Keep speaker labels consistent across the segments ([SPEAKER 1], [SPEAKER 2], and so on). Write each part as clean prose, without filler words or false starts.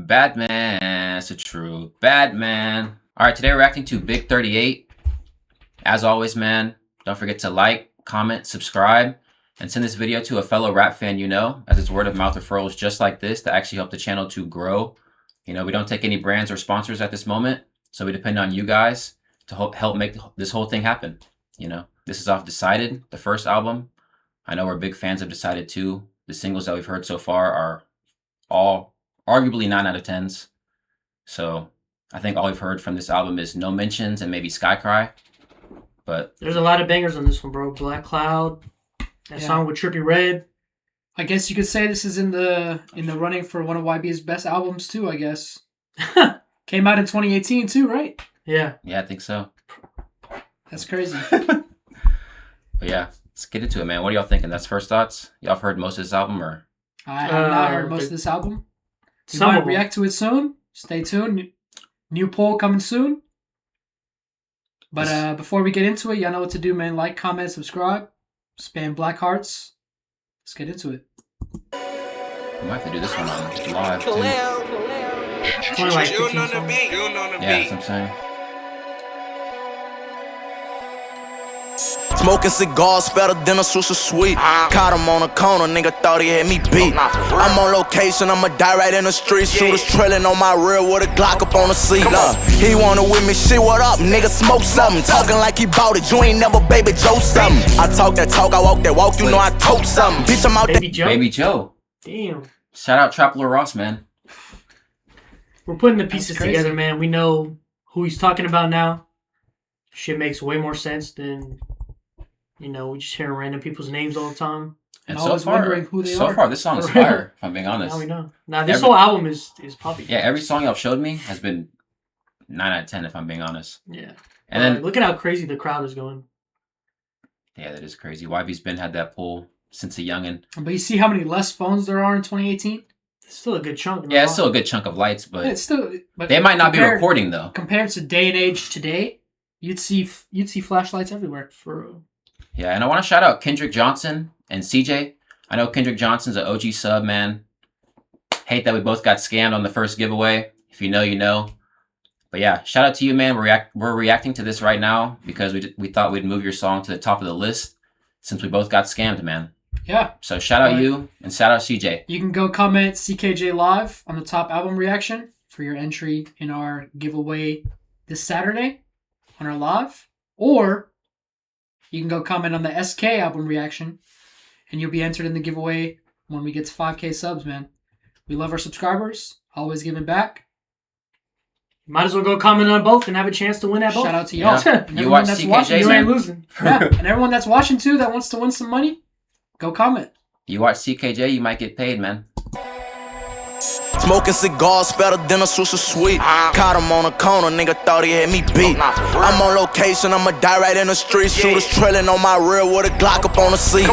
[SPEAKER 1] Bad man, it's a true bad man. All right, today we're reacting to Big 38. As always, man, don't forget to like, comment, subscribe, and send this video to a fellow rap fan you know, as it's word of mouth referrals just like this that actually help the channel to grow. You know, we don't take any brands or sponsors at this moment, so we depend on you guys to help make this whole thing happen. You know, this is off Decided, the first album. I know we're big fans of Decided too. The singles that we've heard so far are all arguably 9 out of 10s. So I think all we've heard from this album is No Mentions and maybe Sky Cry. But
[SPEAKER 2] there's a lot of bangers on this one, bro. Black Cloud, that song with Trippie Redd.
[SPEAKER 3] I guess you could say this is in the running for one of YB's best albums too, I guess. Came out in 2018 too, right?
[SPEAKER 2] Yeah.
[SPEAKER 1] Yeah, I think so.
[SPEAKER 3] That's crazy.
[SPEAKER 1] But yeah, let's get into it, man. What are y'all thinking? That's first thoughts? Y'all have heard most of this album or?
[SPEAKER 3] I have not heard most of this album. We
[SPEAKER 2] Some
[SPEAKER 3] might react to it soon. Stay tuned. New poll coming soon. But before we get into it, y'all know what to do, man. Like, comment, subscribe. Spam black hearts. Let's get into it.
[SPEAKER 1] We might have to do this one on live too.
[SPEAKER 2] It's only like 15 songs.
[SPEAKER 1] Yeah, that's what I'm saying.
[SPEAKER 4] Smoking cigars better than a Swisher Sweet. Caught him on a corner, nigga thought he had me beat. I'm on location, I'ma die right in the street. Shooters trailing on my rear with a Glock up on the seat. He wanna with me, shit, what up, nigga, smoke something. Talking like he bought it, you ain't never Baby Joe something. I talk that talk, I walk that walk, you know I tote something. Bitch, I'm out there.
[SPEAKER 1] Baby Joe.
[SPEAKER 2] Damn.
[SPEAKER 1] Shout out Trap Lil Ross, man.
[SPEAKER 2] We're putting the pieces together, man. We know who he's talking about now. Shit makes way more sense than, you know, we just hear random people's names all the time.
[SPEAKER 1] And
[SPEAKER 3] so far, wondering who they are.
[SPEAKER 1] So far, this song is fire, if I'm being honest.
[SPEAKER 2] Now we know. Now, this whole album is poppy.
[SPEAKER 1] Yeah, every song y'all showed me has been 9 out of 10, if I'm being honest.
[SPEAKER 2] Yeah.
[SPEAKER 1] And then
[SPEAKER 2] look at how crazy the crowd is going.
[SPEAKER 1] Yeah, that is crazy. YB's been had that pull since a youngin'.
[SPEAKER 3] But you see how many less phones there are in 2018?
[SPEAKER 2] It's still a good chunk.
[SPEAKER 1] Yeah, it's still a good chunk of lights, but
[SPEAKER 3] it's still. But
[SPEAKER 1] they might not be recording though.
[SPEAKER 3] Compared to day and age today, you'd see flashlights everywhere. For
[SPEAKER 1] yeah, and I want to shout out Kendrick Johnson and CJ. I know Kendrick Johnson's an OG sub, man. Hate that we both got scammed on the first giveaway. If you know, you know. But yeah, shout out to you, man. We're reacting to this right now because we thought we'd move your song to the top of the list since we both got scammed, man.
[SPEAKER 3] Yeah.
[SPEAKER 1] So shout out you and shout out CJ.
[SPEAKER 3] You can go comment CKJ Live on the top album reaction for your entry in our giveaway this Saturday on our live. Or you can go comment on the SK album reaction and you'll be entered in the giveaway when we get to 5K subs, man. We love our subscribers. Always giving back.
[SPEAKER 2] Might as well go comment on both and have a chance to win at both.
[SPEAKER 3] Shout out to y'all.
[SPEAKER 1] Yeah. You watch CKJ,
[SPEAKER 2] you ain't losing.
[SPEAKER 3] Yeah. And everyone that's watching too that wants to win some money, go comment.
[SPEAKER 1] You watch CKJ, you might get paid, man.
[SPEAKER 4] Smoking cigars better than a Swisher Sweet. Caught him on a corner, nigga thought he had me beat. I'm on location, I'ma die right in the street. Shooters trailing on my rear with a Glock up on the seat.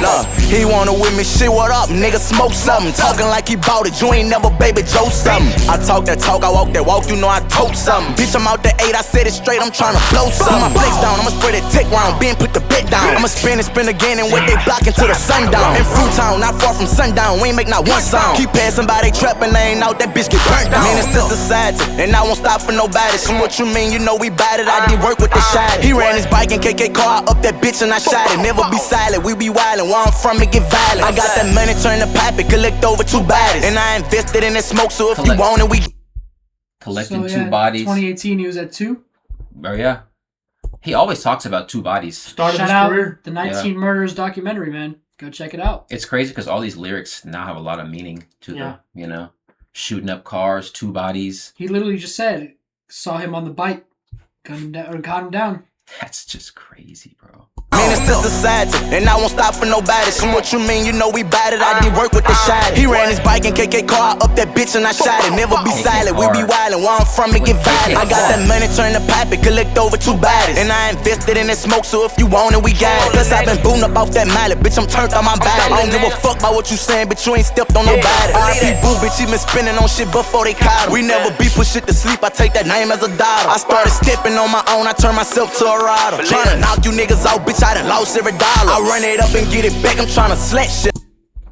[SPEAKER 4] He wanna with me, shit, what up, nigga, smoke something. Talking like he bought it, you ain't never Baby Joe something. I talk that talk, I walk that walk, you know I tote something. Bitch, I'm out the 8, I said it straight, I'm tryna blow something. My flex down, I'ma spray that tick round, Ben put the bit down. I'ma spin and spin again and wait they blocking to the sundown. In Fruit Town, not far from sundown, we ain't make not one sound. Keep passing by, they trapping, they ain't out, that bitch get burnt down. Man, it's just society, and I won't stop for nobody. So what you mean, you know we bad it, I did work with the shot. He ran his bike and KK car, I up that bitch and I shot it. Never be silent, we be wildin', where I'm from it get violent. I got that money, turn the pipe and collect over 2 bodies. And I invested in that smoke, so if you want it, we
[SPEAKER 1] collecting 2 bodies.
[SPEAKER 3] 2018, he was at 2.
[SPEAKER 1] Oh yeah. He always talks about 2 bodies.
[SPEAKER 2] Started
[SPEAKER 3] Shout
[SPEAKER 2] his
[SPEAKER 3] out
[SPEAKER 2] career.
[SPEAKER 3] the 19 Murders documentary, man. Go check it out.
[SPEAKER 1] It's crazy because all these lyrics now have a lot of meaning to them, you know? Shooting up cars, 2 bodies.
[SPEAKER 3] He literally just said, saw him on the bike, got him down.
[SPEAKER 1] That's just crazy, bro.
[SPEAKER 4] Man, it's just society, and I won't stop for nobody. So what you mean, you know we bad it, I did work with the shot. He ran his bike and KK car, I up that bitch and I shot it. Never be silent, we be wildin', where I'm from it get violent. I got that money, turn the pipe and collect over 2 bodies. And I invested in that smoke, so if you want it, we got it. Plus I been booting up off that mallet, bitch, I'm turned on my body. I don't give a fuck about what you saying, but you ain't stepped on nobody. RIP boo, bitch, he been spinning on shit before they caught him. We never be put shit to sleep, I take that name as a daughter. I started stepping on my own, I turned myself to a rider. Tryna knock you niggas out, bitch, I done lost every dollar. I run it up and get it back, I'm tryna slat shit.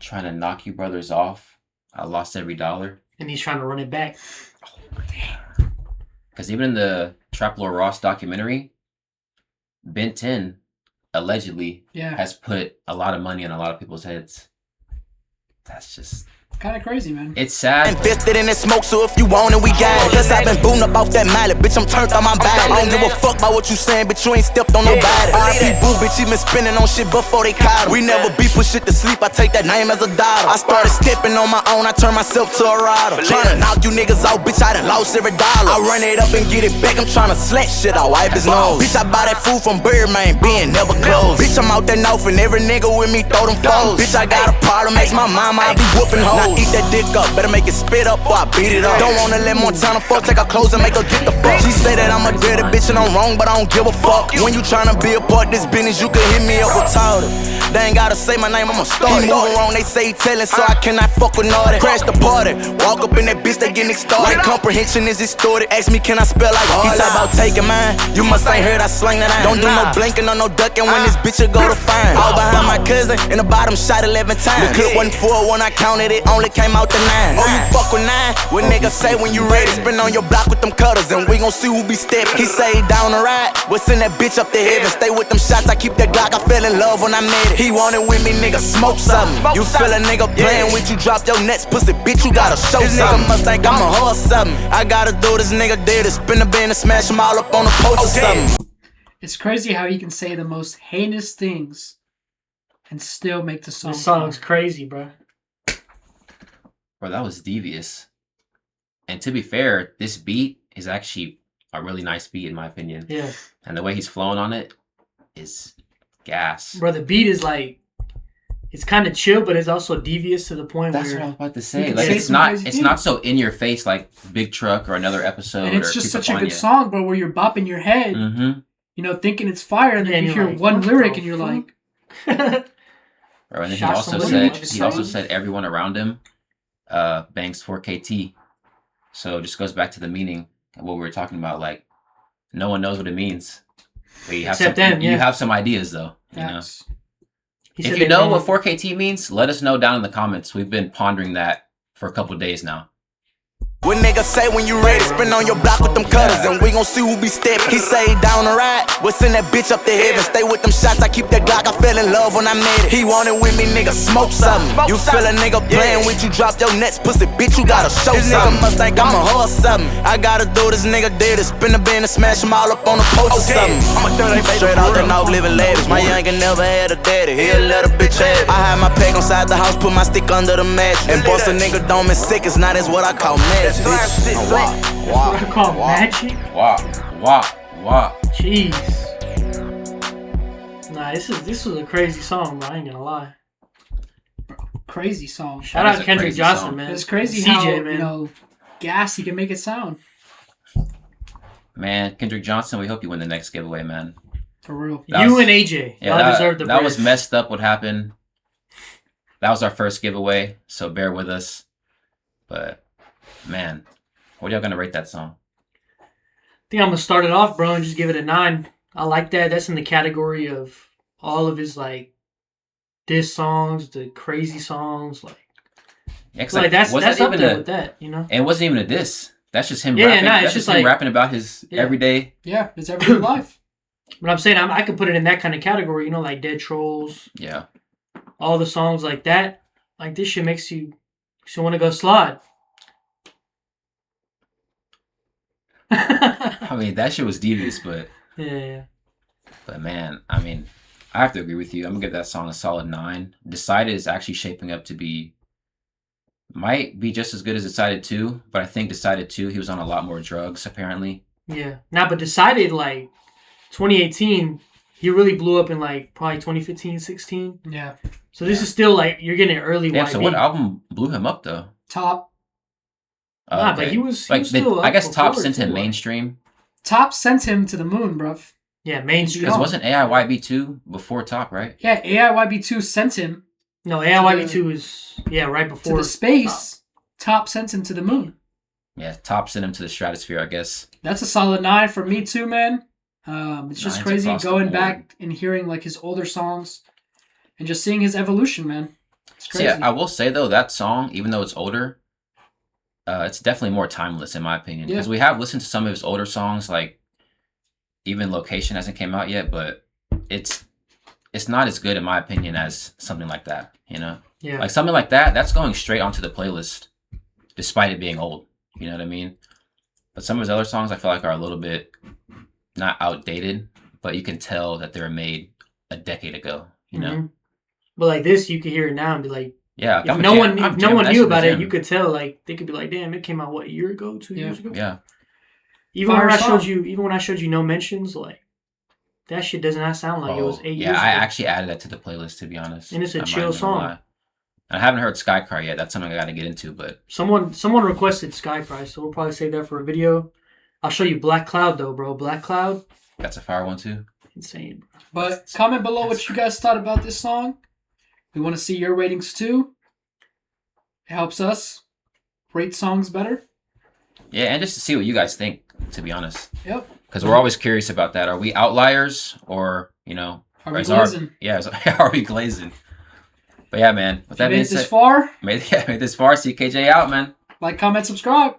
[SPEAKER 1] Trying to knock you brothers off. I lost every dollar.
[SPEAKER 2] And he's trying to run it back.
[SPEAKER 1] Because even in the Trap Lord Ross documentary, Ben 10 allegedly has put a lot of money on a lot of people's heads. That's just
[SPEAKER 3] kind of crazy, man.
[SPEAKER 1] It's sad.
[SPEAKER 4] Invested in this smoke, so if you want it, we got it. Plus, I've been booting up off that mallet, bitch. I'm turned on my body. I don't give a fuck about what you saying, bitch. You ain't stepped on nobody. RP Boo, bitch, he been spinning on shit before they caught him. We never beat put shit to sleep. I take that name as a daughter. I started stepping on my own. I turned myself to a rider. Tryna knock you niggas out, bitch. I done lost every dollar. I run it up and get it back. I'm tryna slap shit. I wipe his nose. Bitch, I buy that food from Birdman, being never closed. Bitch, I'm out there north and every nigga with me throw them foes. Bitch, I got a problem. Ask my mama, I be whooping hoes. Now eat that dick up. Better make it spit up or I beat it up. Don't wanna let Montana fuck, take her clothes and make her get the fuck. She say that I'm a dirty bitch and I'm wrong, but I don't give a fuck. When you tryna be a part of this business, you can hit me up with Towder. They ain't gotta say my name, I'ma start it. He moving wrong, they say he tellin', so I cannot fuck with naughty. Crash the party, walk up in that bitch, they getting started. Like comprehension is distorted, ask me can I spell like hard. He talk about taking mine, you must ain't heard I slang that iron. Don't do no blinking or no ducking when this bitch will go to fine. All behind my cousin, in the bottom shot 11 times. The clip wasn't 4 when I counted it, only came out to 9. Oh, you fuck with 9? What niggas say when you ready? Spin on your block with them cutters, and we gon' see who be steppin'. He say he down the ride, we'll send that bitch up to heaven. Stay with them shots, I keep that Glock, I fell in love when I met it. He wanted with me, nigga, smoke something. You feel a nigga playing with you, drop your nets, pussy, bitch, you gotta show this something. Nigga must think I'm a hoe or something. I gotta do this nigga did it, spin the bin and smash him all up on the post or something.
[SPEAKER 3] It's crazy how he can say the most heinous things and still make the song.
[SPEAKER 2] The song's crazy, bro.
[SPEAKER 1] Bro, that was devious. And to be fair, this beat is actually a really nice beat in my opinion.
[SPEAKER 2] Yeah.
[SPEAKER 1] And the way he's flowing on it is gas.
[SPEAKER 2] Bro, the beat is like, it's kind of chill, but it's also devious to the point
[SPEAKER 1] That's
[SPEAKER 2] where...
[SPEAKER 1] what I was about to say.
[SPEAKER 3] can
[SPEAKER 1] Like
[SPEAKER 3] say
[SPEAKER 1] it's
[SPEAKER 3] some
[SPEAKER 1] not
[SPEAKER 3] crazy
[SPEAKER 1] it's
[SPEAKER 3] things.
[SPEAKER 1] not so in your face like Big Truck or another episode.
[SPEAKER 3] And it's
[SPEAKER 1] or
[SPEAKER 3] just
[SPEAKER 1] Creep
[SPEAKER 3] such a
[SPEAKER 1] Up On
[SPEAKER 3] good
[SPEAKER 1] Ya.
[SPEAKER 3] song, bro, where you're bopping your head,
[SPEAKER 1] Mm-hmm.
[SPEAKER 3] you know, thinking it's fire, and then
[SPEAKER 2] And
[SPEAKER 3] you
[SPEAKER 2] you're
[SPEAKER 3] hear
[SPEAKER 2] like,
[SPEAKER 3] one
[SPEAKER 2] what
[SPEAKER 3] lyric
[SPEAKER 2] the
[SPEAKER 3] and you're
[SPEAKER 2] fuck?
[SPEAKER 3] like,
[SPEAKER 1] Bro, and then
[SPEAKER 2] Shots
[SPEAKER 1] he
[SPEAKER 2] from
[SPEAKER 1] also
[SPEAKER 2] Women,
[SPEAKER 1] said
[SPEAKER 2] what
[SPEAKER 1] he
[SPEAKER 2] you
[SPEAKER 1] also
[SPEAKER 2] saying?
[SPEAKER 1] said everyone around him bangs 4KT. So it just goes back to the meaning of what we were talking about. Like no one knows what it means. But you have
[SPEAKER 2] Except
[SPEAKER 1] some,
[SPEAKER 2] them,
[SPEAKER 1] you
[SPEAKER 2] yeah.
[SPEAKER 1] have some ideas though. You know.
[SPEAKER 3] that's
[SPEAKER 2] He
[SPEAKER 1] If
[SPEAKER 2] said
[SPEAKER 1] you
[SPEAKER 2] they
[SPEAKER 1] know
[SPEAKER 2] bang-
[SPEAKER 1] what 4KT means, let us know down in the comments. We've been pondering that for a couple days now.
[SPEAKER 4] What niggas say when you ready, spin on your block with them cutters, and we gon' see who be steppin'. He say he down the ride, we'll send that bitch up to heaven. Stay with them shots, I keep that Glock, I fell in love when I met it. He wanted with me, nigga, smoke something. You feel a nigga playing with you, drop your nets, pussy, bitch, you gotta show this something. Nigga must think I'm a hoe or something. I gotta do this nigga did it, spin the bin and smash him all up on the post or something. Straight out the north, living lavish. My youngin' never had a daddy, he'll let a bitch have it. I had my peg inside the house, put my stick under the mattress. And bust a nigga dome and sick, it's not as what I call magic.
[SPEAKER 2] What I call magic?
[SPEAKER 1] Wow.
[SPEAKER 2] Jeez. Nah, this was a crazy song, bro. I ain't gonna lie.
[SPEAKER 3] crazy song.
[SPEAKER 2] Shout
[SPEAKER 1] That is
[SPEAKER 2] out
[SPEAKER 1] a
[SPEAKER 2] Kendrick
[SPEAKER 1] crazy
[SPEAKER 2] Johnson,
[SPEAKER 1] song.
[SPEAKER 2] man.
[SPEAKER 3] It's crazy
[SPEAKER 2] CJ,
[SPEAKER 3] how,
[SPEAKER 2] man.
[SPEAKER 3] you know, gas he can make it sound.
[SPEAKER 1] Man, Kendrick Johnson, we hope you win the next giveaway, man.
[SPEAKER 3] For real.
[SPEAKER 1] That
[SPEAKER 2] You
[SPEAKER 1] was-
[SPEAKER 2] and AJ,
[SPEAKER 1] Yeah,
[SPEAKER 2] y'all deserve the
[SPEAKER 1] that
[SPEAKER 2] bread.
[SPEAKER 1] was messed up what happened. That was our first giveaway, so bear with us. But, man, what are y'all going to rate that song?
[SPEAKER 2] I think I'm gonna start it off, bro, and just give it a 9. I like that. That's in the category of all of his like diss songs, the crazy songs, like
[SPEAKER 1] Yeah, 'cause,
[SPEAKER 2] like that's
[SPEAKER 1] wasn't
[SPEAKER 2] up
[SPEAKER 1] even
[SPEAKER 2] there
[SPEAKER 1] a-
[SPEAKER 2] with that, you know.
[SPEAKER 1] And it wasn't even a diss. That's just him
[SPEAKER 2] Yeah,
[SPEAKER 1] rapping.
[SPEAKER 2] nah, it's
[SPEAKER 1] That's
[SPEAKER 2] just
[SPEAKER 1] him
[SPEAKER 2] like-
[SPEAKER 1] rapping about his
[SPEAKER 2] Yeah.
[SPEAKER 1] everyday.
[SPEAKER 3] Yeah, it's everyday life.
[SPEAKER 2] But I'm saying I could put it in that kind of category, you know, like Dead Trolls,
[SPEAKER 1] Yeah.
[SPEAKER 2] all the songs like that. Like this shit makes you want to go slide.
[SPEAKER 1] I mean, that shit was devious, but
[SPEAKER 2] Yeah.
[SPEAKER 1] man, I mean, I have to agree with you. I'm going to give that song a solid 9. Decided is actually shaping up to be, might be just as good as Decided 2, but I think Decided 2, he was on a lot more drugs, apparently.
[SPEAKER 2] Yeah. Now, but Decided, like, 2018, he really blew up in, like, probably 2015, 16.
[SPEAKER 3] Yeah.
[SPEAKER 2] So this is still, like, you're getting an early
[SPEAKER 1] Damn,
[SPEAKER 2] YB.
[SPEAKER 1] so what album blew him up, though?
[SPEAKER 3] Top
[SPEAKER 2] Nah, but he was still
[SPEAKER 1] I
[SPEAKER 2] up
[SPEAKER 1] guess Top
[SPEAKER 2] before,
[SPEAKER 1] sent him
[SPEAKER 2] too, like-
[SPEAKER 1] mainstream.
[SPEAKER 3] Top sent him to the moon, bruv.
[SPEAKER 2] Yeah, mainstream.
[SPEAKER 1] Because
[SPEAKER 3] No.
[SPEAKER 1] wasn't AIYB2 before Top, right?
[SPEAKER 3] Yeah, AIYB2 sent him
[SPEAKER 2] No, AIYB2 is, yeah, right
[SPEAKER 3] to
[SPEAKER 2] before.
[SPEAKER 3] the space. Top sent him to the moon.
[SPEAKER 1] Yeah, Top sent him to the stratosphere, I guess.
[SPEAKER 3] That's a solid 9 for me too, man. It's just
[SPEAKER 1] 9s
[SPEAKER 3] crazy
[SPEAKER 1] across the
[SPEAKER 3] going
[SPEAKER 1] board.
[SPEAKER 3] back and hearing like his older songs and just seeing his evolution, man. It's
[SPEAKER 1] See,
[SPEAKER 3] crazy.
[SPEAKER 1] I will say, though, that song, even though it's older, it's definitely more timeless in my opinion because we have listened to some of his older songs, like even Location hasn't came out yet, but it's not as good in my opinion as something like that. You know, like something like that, that's going straight onto the playlist, despite it being old. You know what I mean? But some of his other songs I feel like are a little bit not outdated, but you can tell that they were made a decade ago. You know,
[SPEAKER 2] but like this, you could hear it now and be like.
[SPEAKER 1] Yeah,
[SPEAKER 2] if no one knew about it, you could tell. Like they could be like, "Damn, it came out what, a year ago, 2 years ago."
[SPEAKER 1] Yeah.
[SPEAKER 2] Even when I showed you no mentions, like that shit does not sound like it was 8 years ago.
[SPEAKER 1] Yeah, I actually added that to the playlist, to be honest.
[SPEAKER 2] And it's a chill song.
[SPEAKER 1] I haven't heard Skycar yet. That's something I got to get into. But
[SPEAKER 2] someone requested Skycar, so we'll probably save that for a video. I'll show you Black Cloud though, bro. Black Cloud.
[SPEAKER 1] That's a fire one too.
[SPEAKER 2] Insane, bro.
[SPEAKER 3] But comment below what you guys thought about this song. We want to see your ratings too. It helps us rate songs better.
[SPEAKER 1] Yeah, and just to see what you guys think, to be honest.
[SPEAKER 3] Yep.
[SPEAKER 1] Because we're always curious about that. Are we outliers or, you know...
[SPEAKER 3] Are we glazing?
[SPEAKER 1] Are we glazing? But yeah, man. With that being said...
[SPEAKER 3] Made this far?
[SPEAKER 1] Made this far. CKJ out, man.
[SPEAKER 3] Like, comment, subscribe.